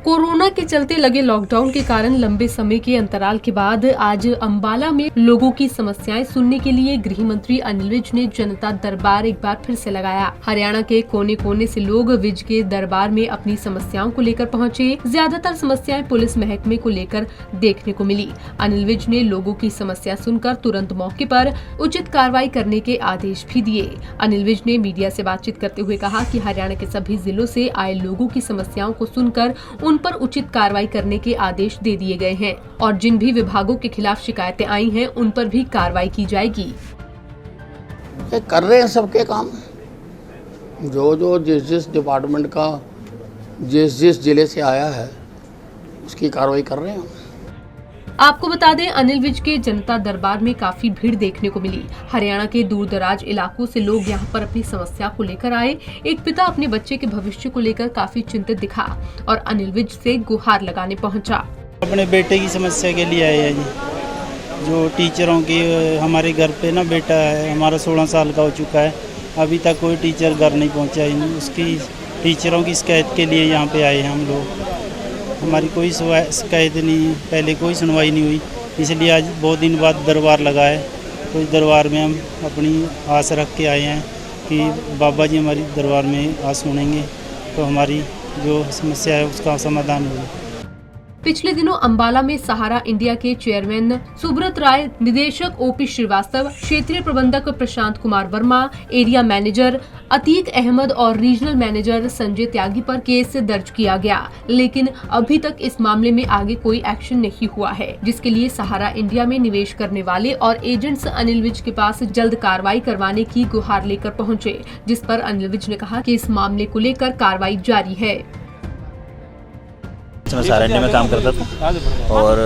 Corona के चलते लगे लॉकडाउन के कारण लंबे समय के अंतराल के बाद आज अंबाला में लोगों की समस्याएं सुनने के लिए गृह मंत्री अनिल विज ने जनता दरबार एक बार फिर से लगाया। हरियाणा के कोने कोने से लोग विज के दरबार में अपनी समस्याओं को लेकर पहुंचे। ज्यादातर समस्याएं पुलिस महकमे को लेकर देखने को मिली। अनिल विज ने लोगों की समस्या सुनकर तुरंत मौके पर उचित कार्रवाई करने के आदेश भी दिए। अनिल विज ने मीडिया से बातचीत करते हुए कहा कि हरियाणा के सभी जिलों से आए लोगों की समस्याओं को सुनकर उन पर उचित कार्रवाई करने के आदेश दे दिए गए हैं और जिन भी विभागों के खिलाफ शिकायतें आई हैं उन पर भी कार्रवाई की जाएगी। कर रहे हैं सबके काम, जो जिस डिपार्टमेंट का जिस जिले से आया है उसकी कार्रवाई कर रहे हैं। आपको बता दें, अनिल विज के जनता दरबार में काफी भीड़ देखने को मिली। हरियाणा के दूर दराज इलाकों से लोग यहां पर अपनी समस्या को लेकर आए। एक पिता अपने बच्चे के भविष्य को लेकर काफी चिंतित दिखा और अनिल विज से गुहार लगाने पहुंचा। अपने बेटे की समस्या के लिए आए हैं जी। जो टीचरों की हमारे घर पे ना बेटा है, हमारा 16 साल का हो चुका है, अभी तक कोई टीचर घर नहीं पहुँचा है। उसकी टीचरों की शिकायत के लिए यहाँ पे आए हैं हम लोग। हमारी कोई शिकायत नहीं, पहले कोई सुनवाई नहीं हुई, इसलिए आज बहुत दिन बाद दरबार लगा है। तो इस दरबार में हम अपनी आस रख के आए हैं कि बाबा जी हमारी दरबार में आज सुनेंगे तो हमारी जो समस्या है उसका समाधान होगा। पिछले दिनों अंबाला में सहारा इंडिया के चेयरमैन सुब्रत राय, निदेशक ओपी श्रीवास्तव, क्षेत्रीय प्रबंधक प्रशांत कुमार वर्मा, एरिया मैनेजर अतीक अहमद और रीजनल मैनेजर संजय त्यागी पर केस दर्ज किया गया, लेकिन अभी तक इस मामले में आगे कोई एक्शन नहीं हुआ है, जिसके लिए सहारा इंडिया में निवेश करने वाले और एजेंट्स अनिल विज के पास जल्द कार्रवाई करवाने की गुहार लेकर पहुंचे, जिस पर अनिल विज ने कहा कि इस मामले को लेकर कार्रवाई जारी है। मैं सहारा इंडिया में काम करता था और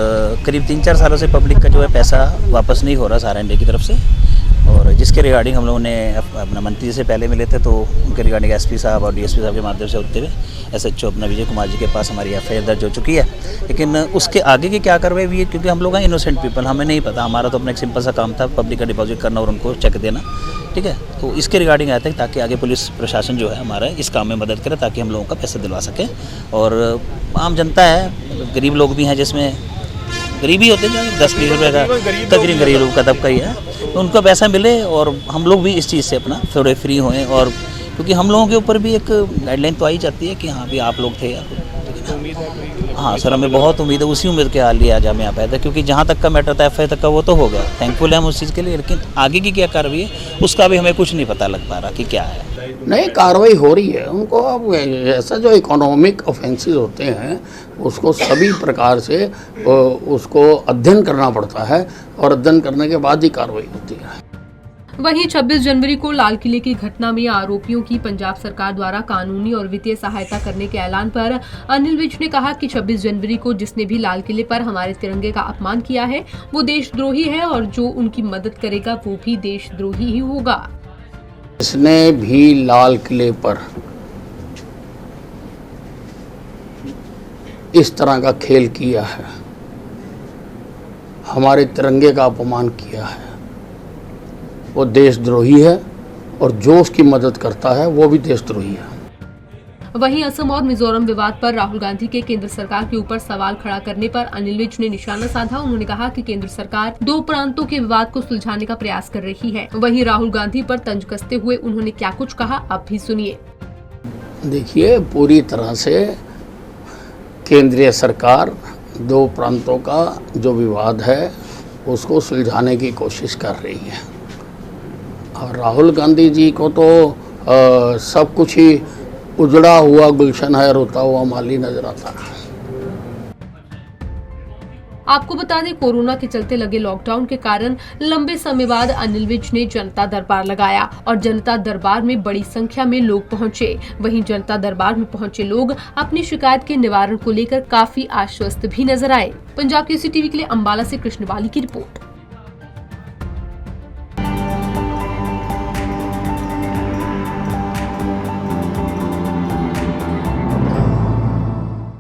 करीब 3-4 सालों से पब्लिक का जो है पैसा वापस नहीं हो रहा सहारा इंडिया की तरफ से, और जिसके रिगार्डिंग हम लोगों ने अपना मंत्री जी से पहले मिले थे तो उनके रिगार्डिंग एसपी साहब और डीएसपी साहब के माध्यम से होते हुए एसएचओ अपना विजय कुमार जी के पास हमारी एफआईआर दर्ज हो चुकी है। लेकिन उसके आगे की क्या कार्रवाई हुई है, क्योंकि हम लोग हैं इनोसेंट पीपल, हमें नहीं पता। हमारा तो अपना एक सिंपल सा काम था पब्लिक का डिपॉजिट करना और उनको चेक देना, ठीक है। तो इसके रिगार्डिंग आया था ताकि आगे पुलिस प्रशासन जो है हमारा इस काम में मदद करे ताकि हम लोगों का पैसा दिलवा सके। और आम जनता है, गरीब लोग भी हैं, जिसमें गरीबी होते हैं, 10-20 रुपये का तकरीबन गरीब लोग का तबका ही है, तो उनको पैसा मिले और हम लोग भी इस चीज़ से अपना थोड़े फ्री होएं। और क्योंकि हम लोगों के ऊपर भी एक गाइडलाइन तो आई जाती है कि हाँ भी आप लोग थे, हाँ सर हमें बहुत उम्मीद है, उसी उम्मीद के हाल लिए आज हम यहाँ पे आए थे, क्योंकि जहाँ तक का मैटर था एफआईआर तक का वो तो हो गया, थैंकफुल है हम उस चीज़ के लिए। लेकिन आगे की क्या कार्रवाई है उसका भी हमें कुछ नहीं पता लग पा रहा कि क्या है। नहीं, कार्रवाई हो रही है उनको। अब ऐसा जो इकोनॉमिक ऑफेंसेस होते हैं उसको सभी प्रकार से उसको अध्ययन करना पड़ता है और अध्ययन करने के बाद ही कार्रवाई होती है। वहीं 26 जनवरी को लाल किले की घटना में आरोपियों की पंजाब सरकार द्वारा कानूनी और वित्तीय सहायता करने के ऐलान पर अनिल विज ने कहा कि 26 जनवरी को जिसने भी लाल किले पर हमारे तिरंगे का अपमान किया है वो देशद्रोही है और जो उनकी मदद करेगा वो भी देशद्रोही ही होगा। जिसने भी लाल किले पर इस तरह का खेल किया है, हमारे तिरंगे का अपमान किया है, वो देशद्रोही है और जो उसकी मदद करता है वो भी देशद्रोही है। वहीं असम और मिजोरम विवाद पर राहुल गांधी के केंद्र सरकार के ऊपर सवाल खड़ा करने पर अनिल विज ने निशाना साधा। उन्होंने कहा कि केंद्र सरकार 2 प्रांतों के विवाद को सुलझाने का प्रयास कर रही है। वहीं राहुल गांधी पर तंज कसते हुए उन्होंने क्या कुछ कहा, आप भी सुनिए। देखिए, पूरी तरह से केंद्रीय सरकार 2 प्रांतों का जो विवाद है उसको सुलझाने की कोशिश कर रही है और राहुल गांधी जी को तो सब कुछ ही उजड़ा हुआ गुलशन है, रोता हुआ माली नजर आता है। आपको बता दें, कोरोना के चलते लगे लॉकडाउन के कारण लंबे समय बाद अनिल विज ने जनता दरबार लगाया और जनता दरबार में बड़ी संख्या में लोग पहुंचे। वहीं जनता दरबार में पहुंचे लोग अपनी शिकायत के निवारण को लेकर काफी आश्वस्त भी नजर आए। पंजाब केसरी टीवी के लिए अंबाला से कृष्णवाली की रिपोर्ट।